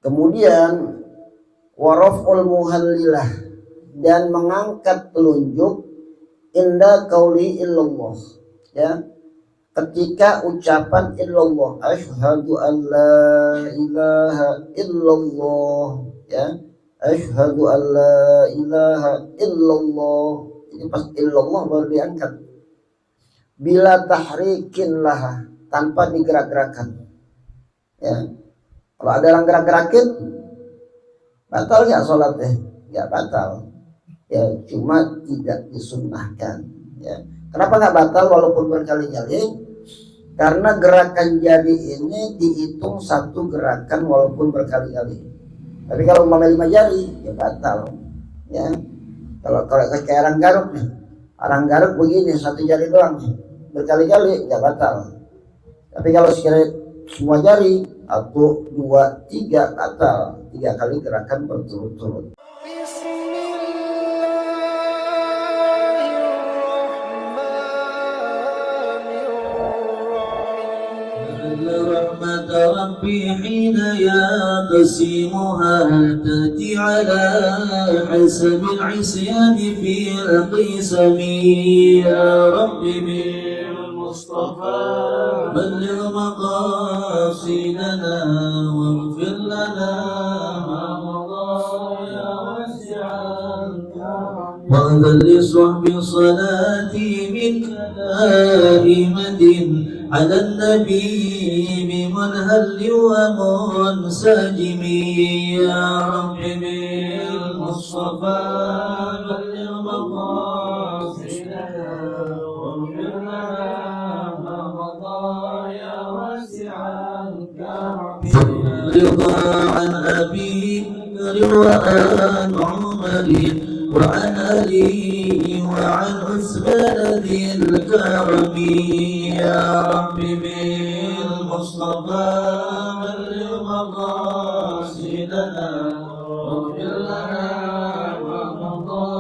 Kemudian waraf'ul muhallilah, dan mengangkat telunjuk inda qauli illallah, ya, ketika ucapan illallah, asyhadu an la ilaha illallah, ya, asyhadu an la ilaha illallah. Ini pas illallah baru diangkat. Bila tahrikin laha, tanpa digerak-gerakan, ya. Kalau ada orang gerak-gerakin, batal nggak sholatnya? Nggak batal, ya, cuma tidak disunnahkan, ya. Kenapa nggak batal walaupun berkali-kali? Karena gerakan jari ini dihitung satu gerakan walaupun berkali-kali. Tapi kalau umpama 5 jari, ya batal, ya. Kalau kayak arang garuk nih, arang garuk begini satu jari doang nih, berkali-kali nggak batal. Tapi kalau sekiranya semua jari, 1, 2, 3 batal, 3 kali gerakan berturut-turut. رحمة ربي حين يقسمها تأتي على حسب العصيان في القسم. يا ربي بالمصطفى بلغ مقاصدنا واغفر لنا ما مضى يا واسع الكرم. وأذل لصحب صلاتي منك دائمة على النبي بمنهل ومنسجم. يا رب بالمصطفى بلغ مقاصدنا واغفر لنا ما مضى يا واسع الكرم. رضا عن أبي وعن عمر وعن علي وعن عثمان ذي الكرم. يا رب بالمصطفى بلغ مقاصدنا واغفر لنا ما مضى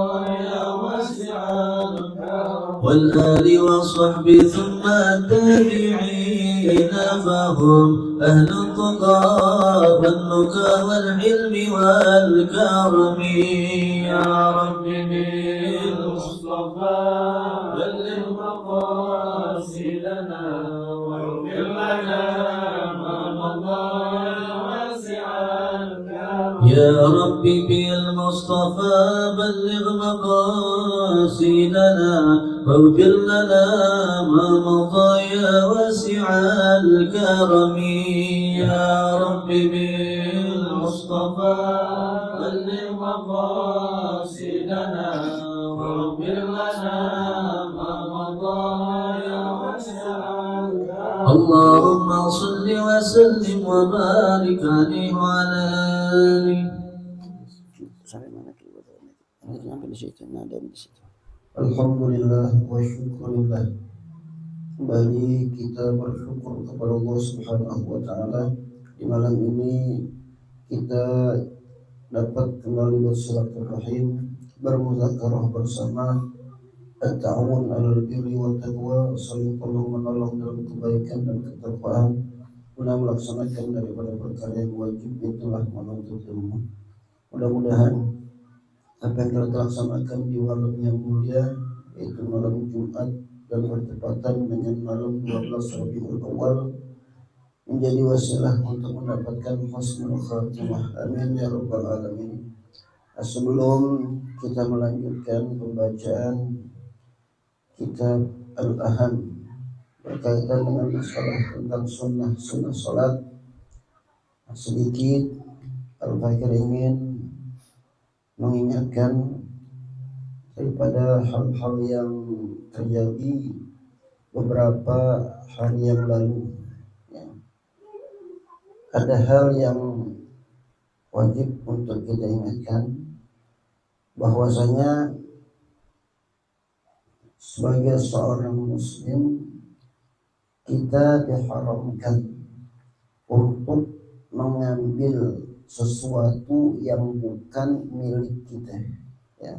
يا واسع الكرم. والآل والصحب ثم التابعين فهم أهل التقى والنكى والحلم والكرم. يا رب بالمصطفى بلغ مقاصدنا واغفر لنا ما مضى يا واسع الكرم. يا رب بالمصطفى بلغ مقاصدنا واغفر لنا ما مضى يا واسع الكرم. يا رب بالمصطفى بلغ مقاصدنا واغفر لنا ما مضى يا واسع الكرم. اللهم صل وسلم وبارك عليه وعلى آله. Alhamdulillah wa syukurillah. Kembali kita bersyukur kepada Allah Subhanahu wa taala. Di malam ini kita dapat kembali bersilaturahim, bermuzakarah bersama, at-ta'awun 'alal birri wat taqwa, saling tolong menolong dalam kebaikan dan ketakwaan, guna melaksanakan daripada perkara yang wajib, itulah menuntut ilmu. Mudah-mudahan apa yang telah terlaksanakan di malam yang mulia, yaitu malam Jumat dan bertepatan dengan malam 12 Rabiul Awal, menjadi wasilah untuk mendapatkan husnul khatimah. Amin ya rabbal alamin. Sebelum kita melanjutkan pembacaan kitab Al-Aham berkaitan dengan masalah tentang sunnah salat, sedikit Al-Fakir ingin mengingatkan daripada hal-hal yang terjadi beberapa hari yang lalu, ya. Ada hal yang wajib untuk kita ingatkan, bahwasanya sebagai seorang muslim kita diharamkan untuk mengambil sesuatu yang bukan milik kita, ya,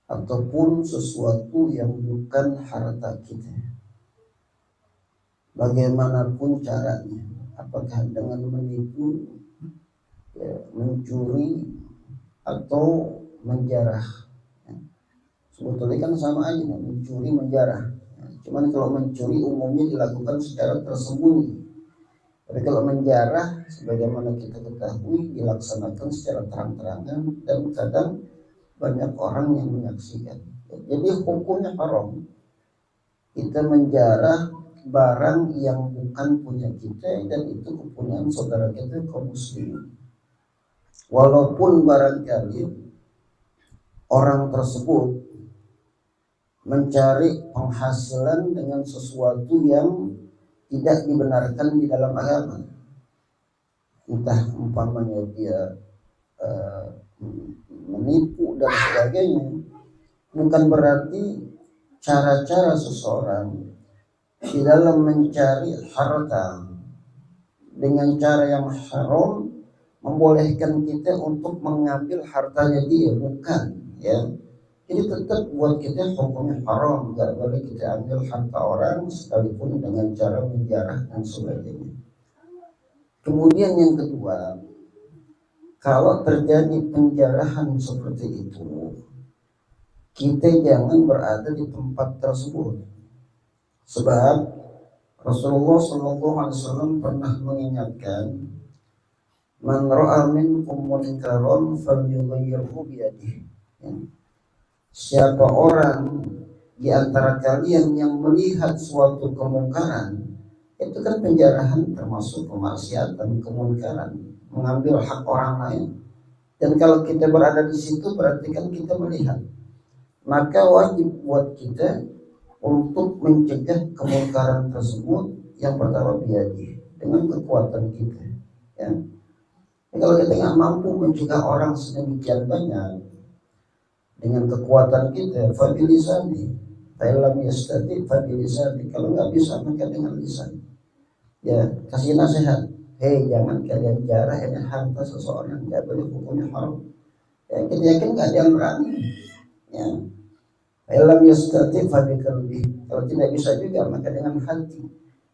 ataupun sesuatu yang bukan harta kita, bagaimanapun caranya. apakah dengan menipu, ya, mencuri atau menjarah. Ya. Sebetulnya kan sama aja, mencuri menjarah. Ya. Cuman kalau mencuri umumnya dilakukan secara tersembunyi. Tapi kalau menjarah, sebagaimana kita ketahui, dilaksanakan secara terang-terangan dan kadang banyak orang yang menyaksikan. Jadi hukumnya haram kita menjarah barang yang bukan punya kita dan itu kepunyaan saudara kita kaum muslimin. Walaupun barangkali orang tersebut mencari penghasilan dengan sesuatu yang tidak dibenarkan di dalam agama, entah umpamanya dia menipu dan sebagainya, bukan berarti cara-cara seseorang di dalam mencari harta dengan cara yang haram membolehkan kita untuk mengambil hartanya dia, bukan, ya. Jadi tetap buat kita hukumnya haram, nggak boleh kita ambil harta orang sekalipun dengan cara menjarah dan sebagainya. Kemudian yang kedua, kalau terjadi penjarahan seperti itu, kita jangan berada di tempat tersebut. Sebab Rasulullah SAW pernah mengingatkan, man ra'a minkum munkaran falyughayyirhu biyadihi. Siapa orang di antara kalian yang melihat suatu kemungkaran, itu kan penjarahan termasuk kemaksiatan, kemunkaran, mengambil hak orang lain. Dan kalau kita berada di situ berarti kan kita melihat. Maka wajib buat kita untuk mencegah kemungkaran tersebut yang pertama biadi dengan kekuatan kita. Ya. Kalau kita nggak mampu mencegah orang sedemikian banyak dengan kekuatan kita, fabilisani, fa'ilam yastati fabilisani. Kalau nggak bisa maka dengan lisan. Ya, kasih nasihat. Hei, jangan kalian jarah ini harta seseorang, nggak boleh, hukumnya haram. Ya, kita yakin nggak ada yang berani. Ya. Fa'ilam yastati fabiqalbi. Kalau tidak bisa juga maka dengan hati.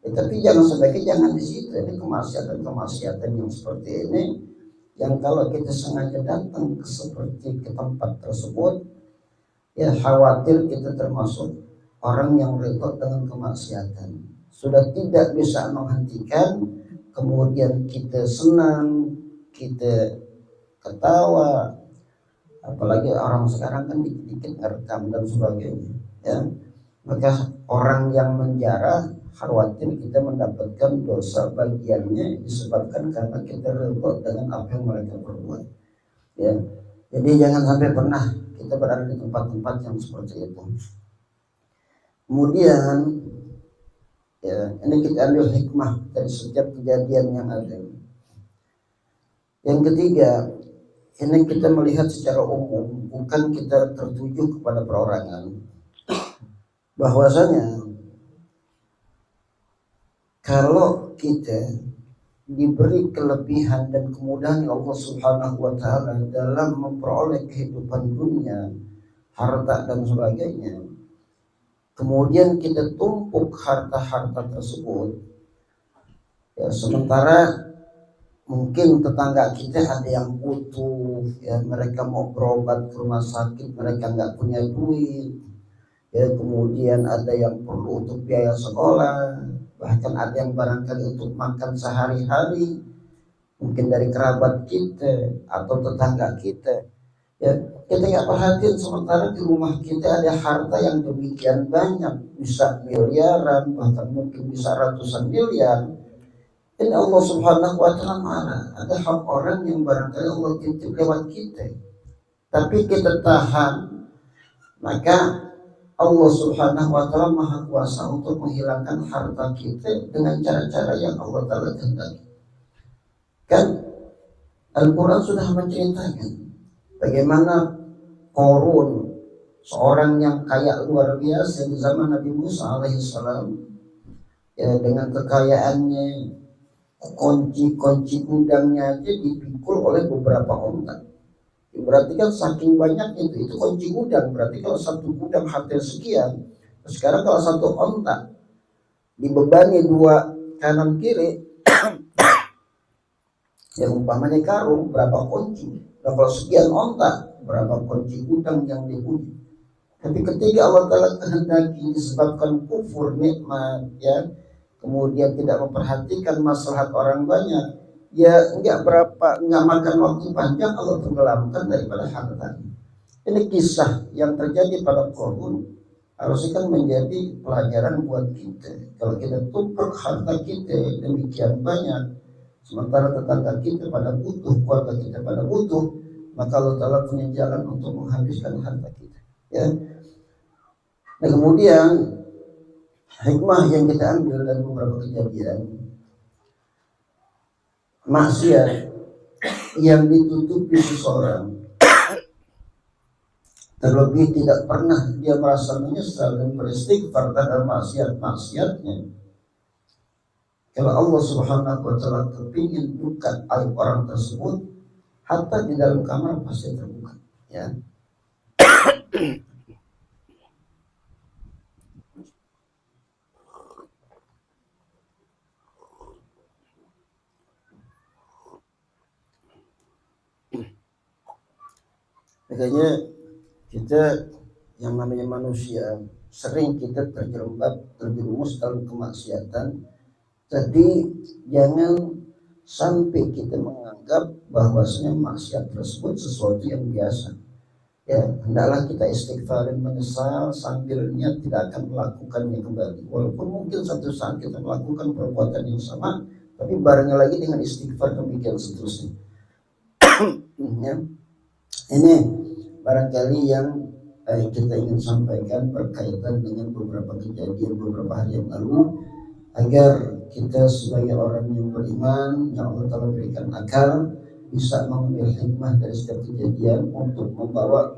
Ya, tapi jangan sebaiknya jangan di situ. Ini kemaksiatan yang seperti ini, yang kalau kita sengaja datang ke tempat tersebut, ya khawatir kita termasuk orang yang repot dengan kemaksiatan. Sudah tidak bisa menghentikan, kemudian kita senang, kita ketawa, apalagi orang sekarang kan dikit-dikit ngerekam dan sebagainya, ya. Maka orang yang menjarah khawatir kita mendapatkan dosa bagiannya disebabkan karena kita repot dengan apa yang mereka perbuat, ya. Jadi jangan sampai pernah kita berada di tempat-tempat yang seperti itu. Kemudian, ya, ini kita ambil hikmah dari setiap kejadian yang ada. Yang ketiga, ini kita melihat secara umum, bukan kita tertuju kepada perorangan, bahwasanya kalau kita diberi kelebihan dan kemudahan Allah Subhanahu wa taala dalam memperoleh kehidupan dunia, harta dan sebagainya, kemudian kita tumpuk harta-harta tersebut, ya, sementara mungkin tetangga kita ada yang butuh, ya, mereka mau berobat ke rumah sakit, mereka nggak punya duit, ya, kemudian ada yang perlu untuk biaya sekolah, bahkan ada yang barangkali untuk makan sehari-hari, mungkin dari kerabat kita atau tetangga kita, ya, kita nggak perhatiin, sementara di rumah kita ada harta yang demikian banyak, bisa miliaran, bahkan mungkin bisa ratusan miliar. Ini Allah Subhanahu wa taala marah. Ada hak orang yang barangkali Allah titip lewat kita, tapi kita tahan, maka Allah Subhanahu wa taala Maha Kuasa untuk menghilangkan harta kita dengan cara-cara yang Allah taala kehendaki. Kan Al-Qur'an sudah menceritakan bagaimana Qarun, seorang yang kaya luar biasa di zaman Nabi Musa alaihissalam, ya, dengan kekayaannya, kunci gudangnya aja dipikul oleh beberapa onta. Berarti kan saking banyak itu kunci gudang. Berarti kalau satu gudang harta sekian, sekarang kalau satu onta dibebani dua kanan kiri Ya umpamanya karung berapa kunci, nah, kalau sekian ontak berapa kunci udang yang dipuji. Tapi ketika Allah Ta'ala kehendaki disebabkan kufur nikmat, ya, kemudian tidak memperhatikan maslahat orang banyak, ya nggak makan waktu panjang Allah tenggelamkan daripada harta. Ini kisah yang terjadi pada Qarun, harusnya kan menjadi pelajaran buat kita. Kalau kita tumpuk harta kita demikian banyak, sementara tetangga kita pada butuh, keluarga kita pada butuh, maka Allah Ta'ala punya jalan untuk menghabiskan harta kita, ya. Nah kemudian hikmah yang kita ambil dari beberapa kejadian, maksiat yang ditutupi seseorang, terlebih tidak pernah dia merasa menyesal dan beristighfar terhadap maksiatnya. Kalau Allah Subhanahu wa Ta'ala kepingin buka aib orang tersebut, hatta di dalam kamar pasti terbuka, ya. Makanya kita yang namanya manusia sering kita terjerumus dalam kemaksiatan. Jadi jangan sampai kita menganggap bahwasanya maksiat tersebut sesuatu yang biasa. Ya, hendaklah kita istighfar dan menyesal sambil niat tidak akan melakukannya kembali. Walaupun mungkin satu saat kita melakukan perbuatan yang sama, tapi barengi lagi dengan istighfar demikian seterusnya. Ya. Ini barangkali yang kita ingin sampaikan berkaitan dengan beberapa kejadian beberapa hari yang lalu, agar kita sebagai orang yang beriman yang Allah Ta'ala berikan akal bisa mengambil hikmah dari setiap kejadian untuk membawa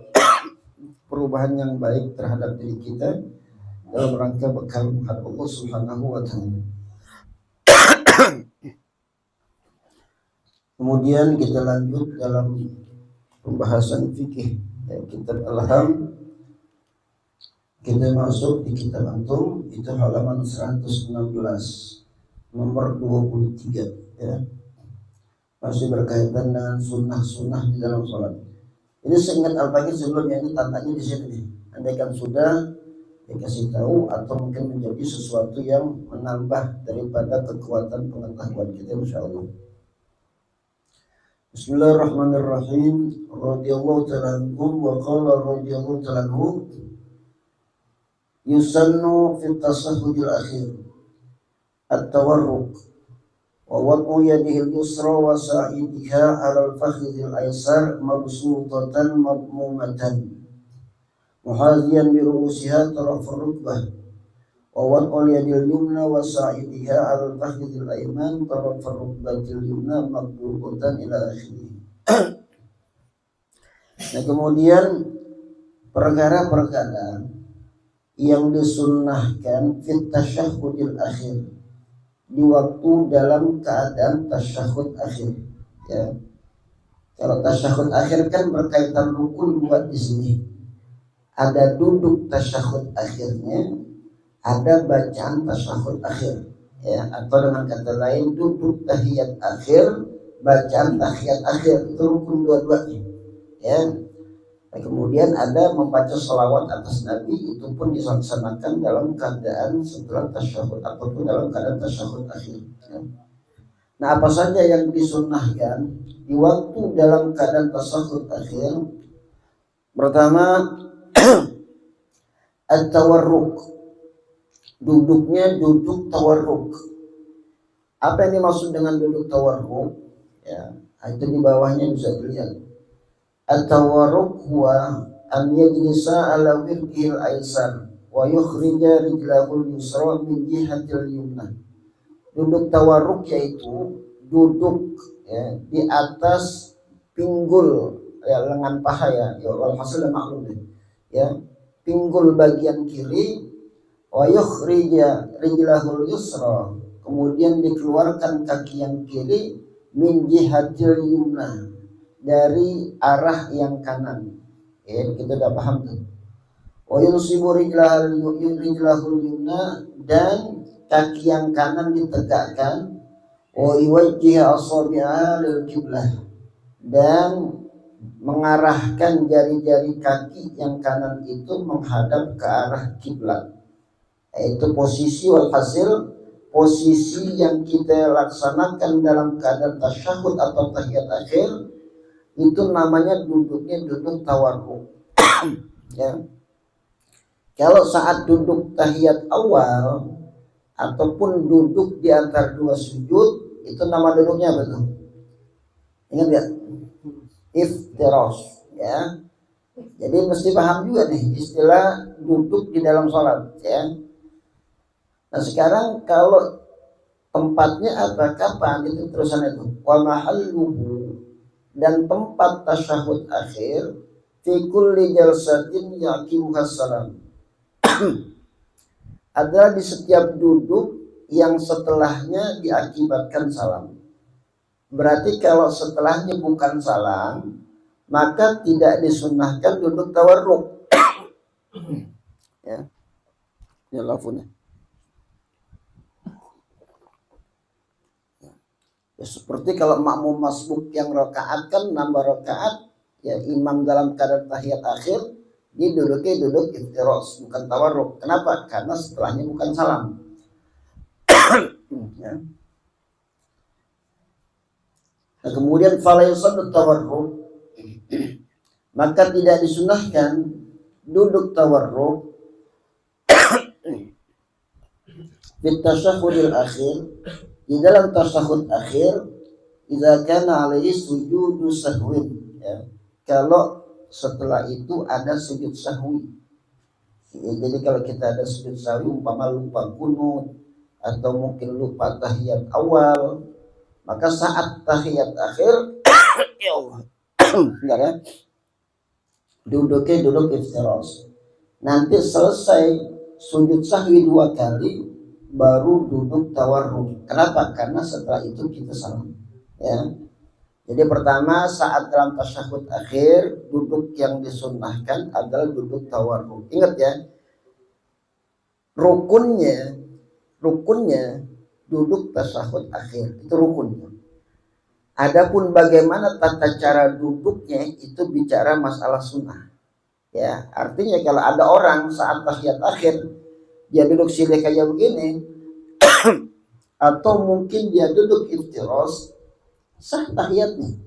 perubahan yang baik terhadap diri kita dalam rangka bekal menghadap Allah Subhanahu wa Ta'ala. Kemudian kita lanjut dalam pembahasan fikih kitab Al-Ham. Kita masuk di kitab Antum, itu halaman 116 nomor 23, ya. Masih berkaitan dengan sunnah-sunnah di dalam sholat. Ini seingat Al-Baqi sebelumnya, ini tandanya di sini nih. Andaikan sudah dikasih tahu atau mungkin menjadi sesuatu yang menambah daripada kekuatan pengetahuan kita, insyaallah. Bismillahirrahmanirrahim. Radhiyallahu ta'ala anhum wa qala radhiyallahu ta'ala anhu yusannu fi tasahhudil akhir at-tawarruk wa wad'u yadihi al-yusra wa sa'idiha 'ala al-fakhidil aysar mabsutatan madmumatan muhaziyan bi ru'usiha taraf ar-rukbah wa wad'u yadil yumna wa sa'idiha 'ala al-fakhidil ayman taraf ar-rukbatil yumna maqbulatan ila akhirih. Nah kemudian perkara-perkara yang disunnahkan fit tasyahhudil akhir, di waktu dalam keadaan tasyahud akhir, ya. Kalau tasyahud akhir kan berkaitan rukun buat di sini. Ada duduk tasyahud akhirnya, ada bacaan tasyahud akhir, ya. Atau dengan kata lain duduk tahiyat akhir, bacaan tahiyat akhir, itu rukun dua-duanya, ya. Nah, kemudian ada membaca salawat atas Nabi, itu pun dilaksanakan dalam keadaan setelah tasyahud ataupun dalam keadaan tasyahud akhir, ya. Nah apa saja yang disunnahkan di waktu dalam keadaan tasyahud akhir? Pertama at-tawarruk, duduknya duduk tawarruk. Apa yang dimaksud dengan duduk tawarruk? Ya, itu di bawahnya bisa dilihat. At-tawarruk huwa an yajlisa ala wirqil aysar wa yukhrija rijlahul yusra min jihatil yumna. Duduk tawarruk yaitu duduk, ya, di atas pinggul, ya, lengan paha, ya, walhasil maklum, ya, pinggul bagian kiri, wa yukhrija rijlahul yusra, kemudian dikeluarkan kaki yang kiri, min jihatil yumna, dari arah yang kanan, ya, kita udah paham tuh. Wa yunsibu rijlahul yumna, dan kaki yang kanan ditegakkan, wa yuwajjiha asabi'a lil qiblah, dan mengarahkan jari-jari kaki yang kanan itu menghadap ke arah kiblat. Yaitu posisi wal hasil, posisi yang kita laksanakan dalam keadaan tasyahud atau tahiyat akhir itu namanya duduknya duduk tawarruk. Ya. Kalau saat duduk tahiyat awal ataupun duduk di antara dua sujud, itu nama duduknya apa tuh? Ingat gak? Iftiras, ya. Jadi mesti paham juga nih istilah duduk di dalam sholat, ya. Nah sekarang kalau tempatnya apa, kapan, itu terusan itu wa mahalluhu, dan tempat tasyahud akhir fi kulli jalsatin yaqimuha salam adalah di setiap duduk yang setelahnya diakibatkan salam. Berarti kalau setelahnya bukan salam, maka tidak disunnahkan duduk tawarruk. Ya, ini lafuznya. Ya, seperti kalau makmum masbuk yang rakaat kan nambah rakaat, ya imam dalam keadaan tahiyat akhir, dia duduknya duduk iftiras, bukan tawarruk. Kenapa? Karena setelahnya bukan salam. Ya. Nah, kemudian fala yusaddu tawarruk, maka tidak disunahkan duduk tawarruk fit tasyahhudil akhir, di dalam tasyahud akhir, idza kana alaihi sujudu sahwin, ya. Kalau setelah itu ada sujud sahwi. Ya, jadi kalau kita ada sujud sahwi, umpama lupa kunut atau mungkin lupa tahiyat awal, maka saat tahiyat akhir ya Allah enggak ya, duduknya duduk iftiras. Nanti selesai sujud sahwi 2 kali baru duduk tawarruk. Kenapa? Karena setelah itu kita salam, ya. Jadi pertama saat dalam tasyahud akhir, duduk yang disunnahkan adalah duduk tawarruk. Ingat ya, rukunnya duduk tasyahud akhir, itu rukunnya. Adapun bagaimana tata cara duduknya itu bicara masalah sunnah. Ya, artinya kalau ada orang saat tahiyat akhir dia duduk silih kayak begini atau mungkin dia duduk iftiras, sah tahiyatnya,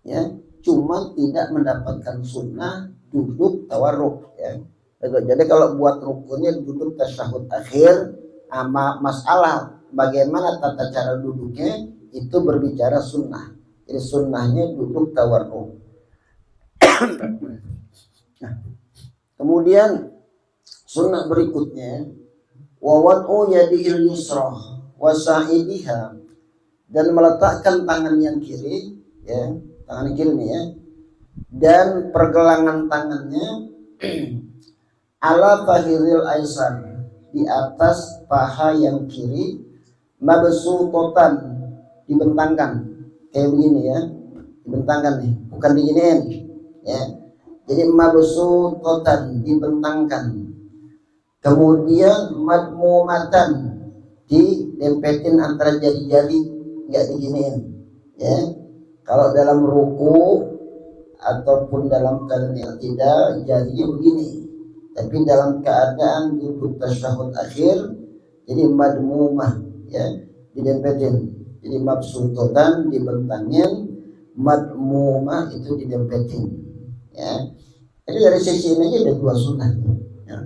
ya, cuma tidak mendapatkan sunnah duduk tawarruk, ya. Jadi kalau buat rukunnya duduk tasyahud akhir, ama masalah bagaimana tata cara duduknya itu berbicara sunnah. Jadi sunnahnya duduk tawarruk. Nah, kemudian sunnah berikutnya wa wad'u yadihil yusra wa sa'idiha, dan meletakkan tangan yang kiri, ya, tangan kiri nih ya, dan pergelangan tangannya ala fahiril aisar, di atas paha yang kiri, mabsutotan, dibentangkan kayak begini ya, dibentangkan nih, bukan diginiin, ya. Jadi mabsutotan, dibentangkan. Kemudian madmumatan, didempetin antara jari-jari, nggak diginiin, ya. Kalau dalam ruku ataupun dalam keadaan yang tidak, jarinya begini. Tapi dalam keadaan duduk tasyahud akhir, jadi madmumah, ya, didempetin. Jadi mabsutotan, dibentangin, madmumah itu didempetin, ya. Jadi dari sisi ini aja ada 2 sunnah, ya.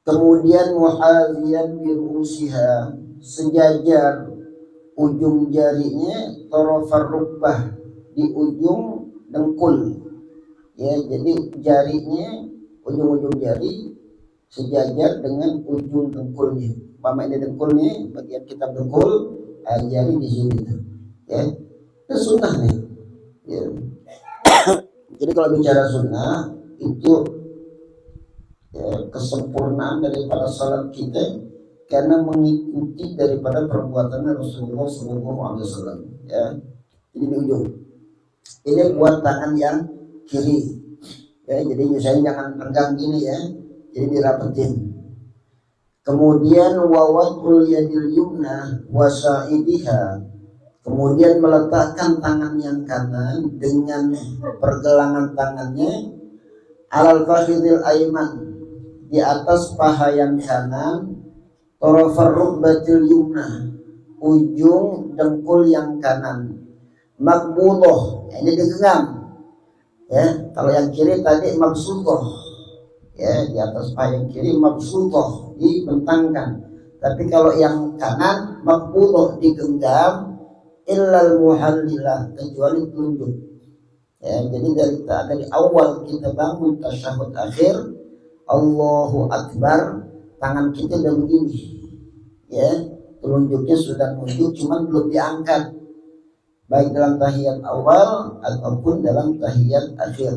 Kemudian muhaziyan birusiha, sejajar ujung jarinya tarafar rukbah, di ujung dengkul, ya. Jadi jarinya, ujung-ujung jari sejajar dengan ujung dengkulnya. Umpama ini dengkulnya, bagian kita dengkul, jari di sini, ya. Itu sunnah nih, ya. Jadi kalau bicara sunnah itu, ya, kesempurnaan daripada salat kita karena mengikuti daripada perbuatan Rasulullah SAW, ya. Jadi di ujung ini buat tangan yang kiri, ya. Jadi misalnya jangan renggang gini, ya, jadi dirapetin. Kemudian wawadul yadil yumna wasaidiha, kemudian meletakkan tangan yang kanan dengan pergelangan tangannya alal fakhidil aiman, di atas paha yang kanan, torofar rukbatil yumna, ujung dengkul yang kanan, makbudoh, ini digenggam ya. Kalau yang kiri tadi mabsutoh ya, di atas paha yang kiri mabsutoh, dibentangkan. Tapi kalau yang kanan makbudoh, digenggam, illal muhallilah, kecuali telunjuk ya. Jadi dari awal kita bangun tasyahud akhir, Allahu Akbar, tangan kita udah begini ya, telunjuknya sudah nunjuk, cuman belum diangkat, baik dalam tahiyat awal ataupun dalam tahiyat akhir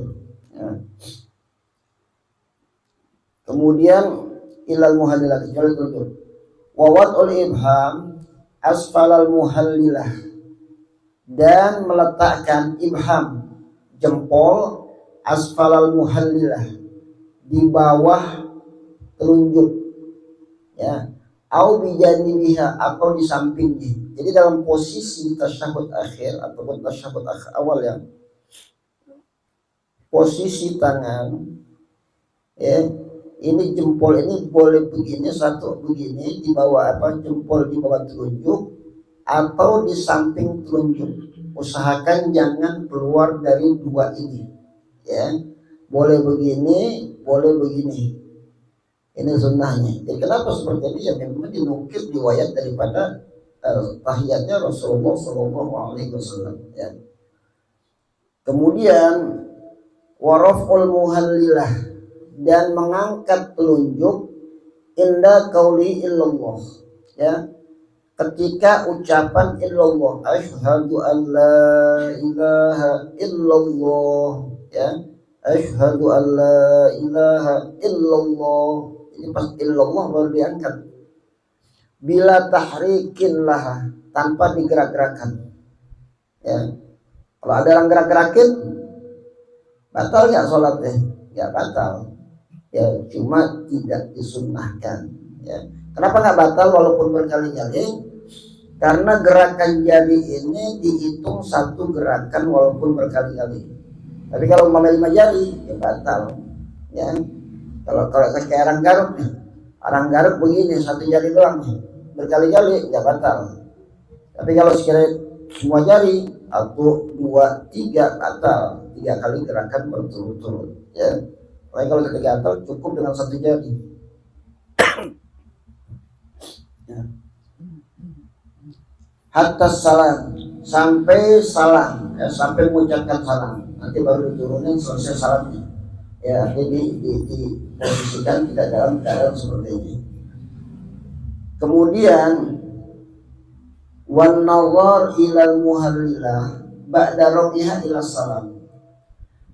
ya. Kemudian ilal muhallilah, kecuali telunjuk. Wawat ul ibham asfalal muhallilah, dan meletakkan ibham jempol asfalal muhallilah, di bawah telunjuk ya, au bijanibiha, atau di sampingnya. Jadi dalam posisi tasyahud akhir ataupun tasyahud awal ya, posisi tangan ya, ini jempol ini boleh begini, satu begini di bawah jempol di bawah telunjuk atau di samping telunjuk. Usahakan jangan keluar dari dua ini ya. Boleh begini, boleh begini. Ini sunnahnya. Jadi kenapa seperti ini? Ya memang dinukil riwayat daripada tahiyatnya Rasulullah SAW ya. Kemudian waraful muhallilah, dan mengangkat telunjuk inda qauli illallah ya, ketika ucapan illallah, asyhadu an la ilaha illallah ya, asyhadu an la ilaha illallah. Ini pas illallah baru diangkat, bila tahrikin laha, tanpa digerak-gerakan ya. Kalau ada yang gerak-gerakin batal nggak sholatnya? Nggak batal ya, cuma tidak disunnahkan ya. Kenapa nggak batal walaupun berkali-kali? Karena gerakan jari ini dihitung satu gerakan walaupun berkali-kali. Tapi kalau umpama 5 jari ya batal ya. Kalau kayak orang garuk begini satu jari doang berkali-kali ya batal. Tapi kalau sekiranya semua jari 1, 2, 3 batal, 3 kali gerakan berturut-turut ya. Makanya kalau kita gatal cukup dengan satu jari ya. Hatta salam, sampai salam ya, sampai mengucapkan salam, nanti baru diturunin selesai salamnya ya. Jadi diposisikan tidak dalam keadaan seperti ini. Kemudian wan nazar ilal muhallilah ba'da rabiha ila salam.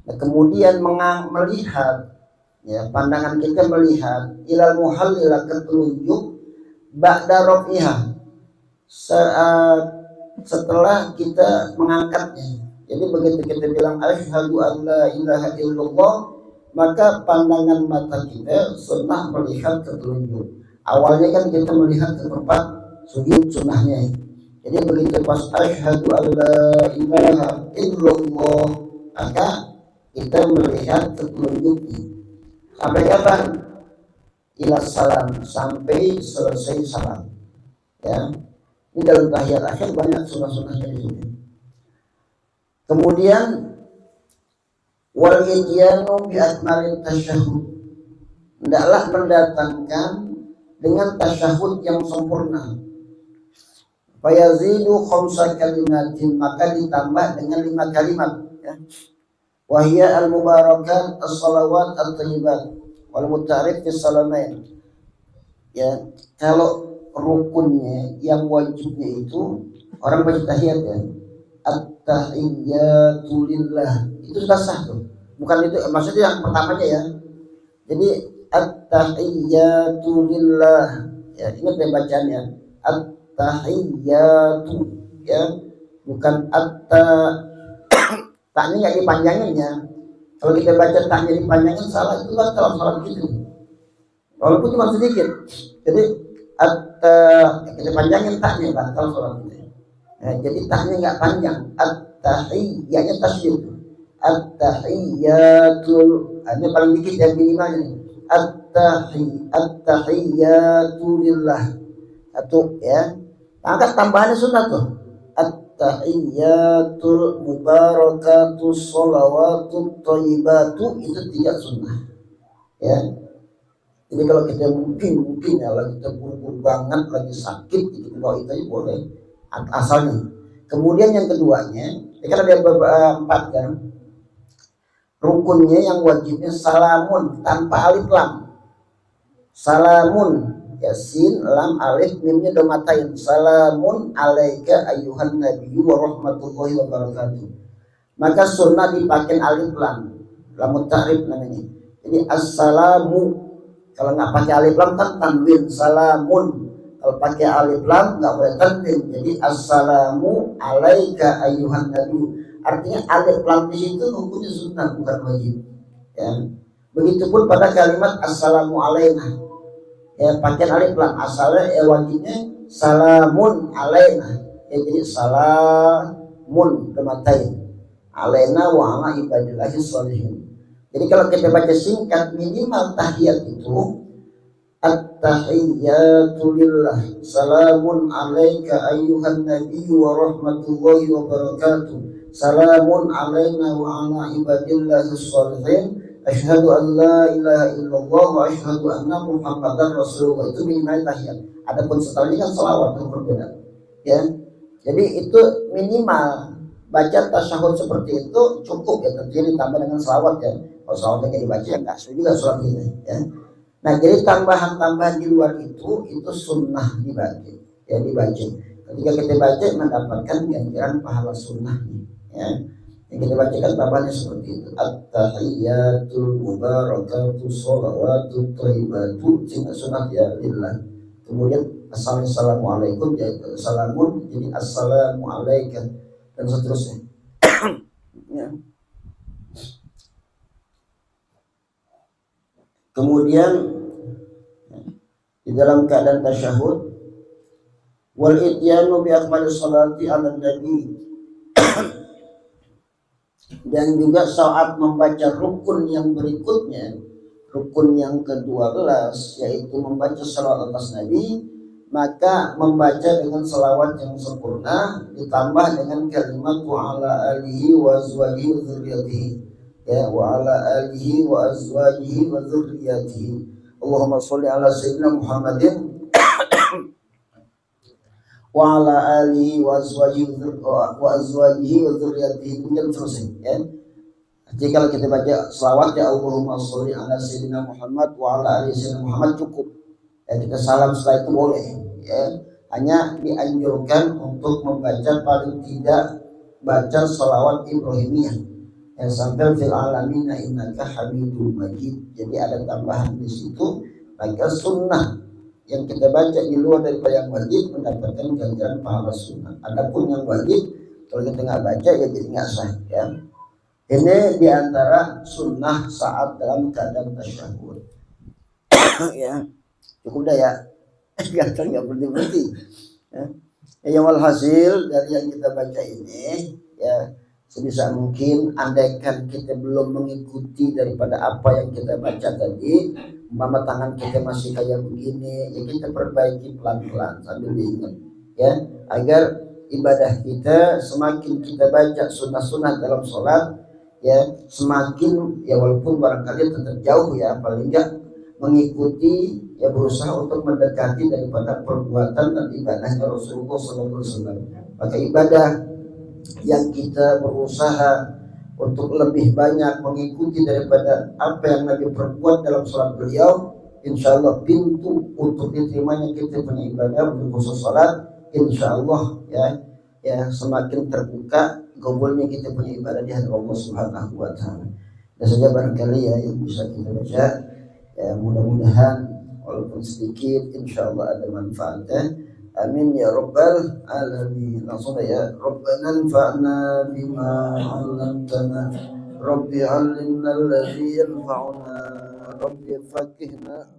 Nah, kemudian melihat ya, pandangan kita melihat ilal muhallilah, ke telunjuk, ba'da rabiha, setelah kita mengangkatnya. Jadi begitu kita bilang asyhadu an la ilaha illallah, maka pandangan mata kita sunnah melihat ke telunjuk. Awalnya kan kita melihat ke tempat sujud sunnahnya. Jadi begitu pas asyhadu an la ilaha illallah, maka kita melihat ke telunjuknya. Sampai kapan? Ila salam, sampai selesai salam ya. Ini dalam tahiyat akhir banyak sunnah-sunnahnya di sini. Kemudian wal ityanu bi akmalin tasyahud, hendaklah mendatangkan dengan tasyahud yang sempurna. Fayazidu khamsa kalimatin, maka ditambah dengan 5 kalimat ya. Wahya al-mubarakat as-salawat at-thayyibat wal mutarif fi salamain ya. Kalau rukunnya yang wajibnya itu orang baca tahiyat ya, at-tahiyyatu lillah, itu sudah sah tuh. Bukan itu maksudnya yang pertamanya ya. Jadi at-tahiyyatu lillah ya, ingat ya bacaannya, at-tahiyyatu ya, bukan taknya nggak dipanjangin ya. Kalau kita baca taknya dipanjangin salah, itu kan salah gitu. walaupun cuma sedikit. Jadi kita panjangin taknya batal sholat kita. Jadi taknya nggak panjang. At-tahiyyahnya tasydid. At-tahiyyatul, ini paling dikit yang minimalnya nih. At-tahiyyatu lillah. Satu ya. Angkat tambahannya sunnah tuh. At-tahiyyatul mubarakatus sholawatut thayyibatu, itu tidak sunnah. Ya. Jadi kalau kita mungkin ya lagi terburu-buru banget, lagi sakit gitu, bawa itu aja boleh asalnya. Kemudian yang keduanya, ini kan ada empat kan. Rukunnya yang wajibnya salamun tanpa alif lam. Salamun, yasin, lam, alif, mimnya domatain. Salamun alaika ayyuhan nabiyyu wa rahmatullahi wa barakatuh. Maka sunnah dipakai alif lam, lamun ta'rif namanya. Jadi assalamu, kalau nggak pakai alif lam kan tanwin, salamun. Kalau pakai alif lam nggak boleh tanwin. Jadi assalamu alaika ayyuhan nabiyyu. Artinya alif lam di situ hukumnya sunnah, bukan wajib. Ya. Begitupun pada kalimat assalamu alaina. Ya, pakai alif lam, asalnya wajibnya salamun alaina. Ya, jadi salamun dematain. Alaina wa ala ibadillahi sholihin. Jadi kalau kita baca singkat, minimal tahiyat itu at-tahiyyatu lillah, salamun alaika ayyuhan nabiyyu wa rahmatullahi wa barakatuh, salamun alaina wa ala ibadillahi sholihin, asyhadu an la ilaha illallah wa asyhadu anna muhammadan rasulullah. Itu minimal tahiyat. Adapun setelahnya kan salawat, itu berbeda. Ya. Jadi itu minimal. Baca tasyahud seperti itu cukup ya, tentunya ditambah dengan salawat ya. Kalau salawatnya dibaca ya nggak sulit juga sholat kita ya. Nah jadi tambahan-tambahan di luar itu sunnah dibaca ya, dibaca. Ketika kita baca mendapatkan ganjaran pahala sunnahnya ya. Yang kita bacakan tambahannya seperti itu. At-tahiyyatul mubarakatuh sholawatut thayyibatu, sunnah ya lillah. Kemudian assalamualaikum ya, salamun jadi assalamualaikum dan seterusnya. Ya. Kemudian di dalam keadaan tasyahud, wal ityanu bi akmalis salati ala nabi, dan juga saat membaca rukun yang berikutnya, rukun yang ke-12 yaitu membaca salawat atas Nabi, maka membaca dengan salawat yang sempurna ditambah dengan kalimat wa ala alihi wa azwajihi wa dzurriyyatihi ya, wa ala alihi wa azwajihi wa dzurriyyatihi. Allahumma sholli ala sayyidina Muhammadin wa ala alihi wa azwajihi wa dzurriyyatihi, dan seterusnya ya. Jadi kalau kita baca selawat ya Allahumma sholli ala sayyidina Muhammad wa ala alihi sayyidina Muhammad cukup. Ya, kita salam setelah itu boleh ya. Hanya dianjurkan untuk membaca paling tidak baca selawat Ibrahimiyah yang sampai fil alamina innaka hamidum majid. Jadi ada tambahan di situ. Maka sunnah yang kita baca di luar daripada yang wajib mendapatkan ganjaran pahala sunnah. Adapun yang wajib kalau kita nggak baca ya jadi nggak sah ya. Ini diantara sunnah saat dalam keadaan tasyahud. Ya cukup dah ya. Nggak berhenti ya. Yang walhasil dari yang kita baca ini ya, sebisa mungkin andaikan kita belum mengikuti daripada apa yang kita baca tadi, umpama tangan kita masih kayak begini ya, kita perbaiki pelan-pelan sambil diingat ya, agar ibadah kita semakin kita baca sunnah-sunnah dalam sholat ya, semakin ya walaupun barangkali tetap jauh ya, paling enggak mengikuti ya, berusaha untuk mendekati daripada perbuatan dan ibadahnya Rasulullah SAW. Maka ibadah yang kita berusaha untuk lebih banyak mengikuti daripada apa yang Nabi perbuat dalam sholat beliau, insya Allah pintu untuk diterimanya kita punya ibadah khusus sholat, insya Allah ya semakin terbuka gobulnya kita punya ibadah di hadapan Allah Subhanahu wa Ta'ala. Dan saja barangkali ya yang bisa kita baca ya, mudah-mudahan walaupun sedikit insya Allah ada manfaatnya. Amin ya rabbal alamin. Langsung ya, Rabbana anfa'na bima 'allamtana, Rabbi 'allimna alladhi yanfa'una, Rabbi faqihna.